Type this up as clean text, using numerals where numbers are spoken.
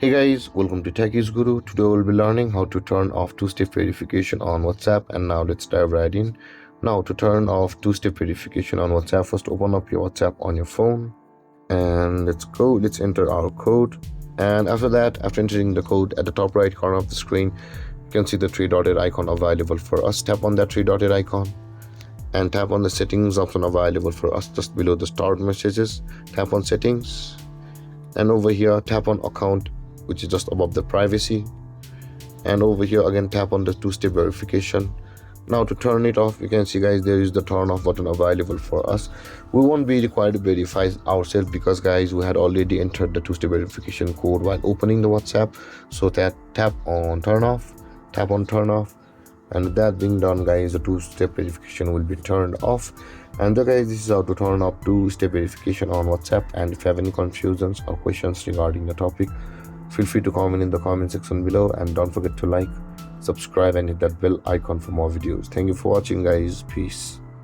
Hey guys, welcome to Techies Guru. Today we'll be learning how to turn off two-step verification on WhatsApp, and now let's dive right in. Now to turn off two-step verification on WhatsApp, first open up your WhatsApp on your phone and let's enter our code. And after that, after entering the code, at the top right corner of the screen you can see the three-dotted icon available for us. Tap on that three-dotted icon and tap on the settings option available for us just below the start messages. Tap on settings, and over here tap on account, which is just above the privacy, and over here again tap on the two-step verification. Now to turn it off, you can see guys, there is the turn off button available for us. We won't be required to verify ourselves because guys, we had already entered the two-step verification code while opening the WhatsApp. So that tap on turn off, tap on turn off, and with that being done guys, the two-step verification will be turned off. And guys, this is how to turn off two-step verification on WhatsApp. And if you have any confusions or questions regarding the topic, feel free to comment in the comment section below, and don't forget to like, subscribe and hit that bell icon for more videos. Thank you for watching guys. Peace.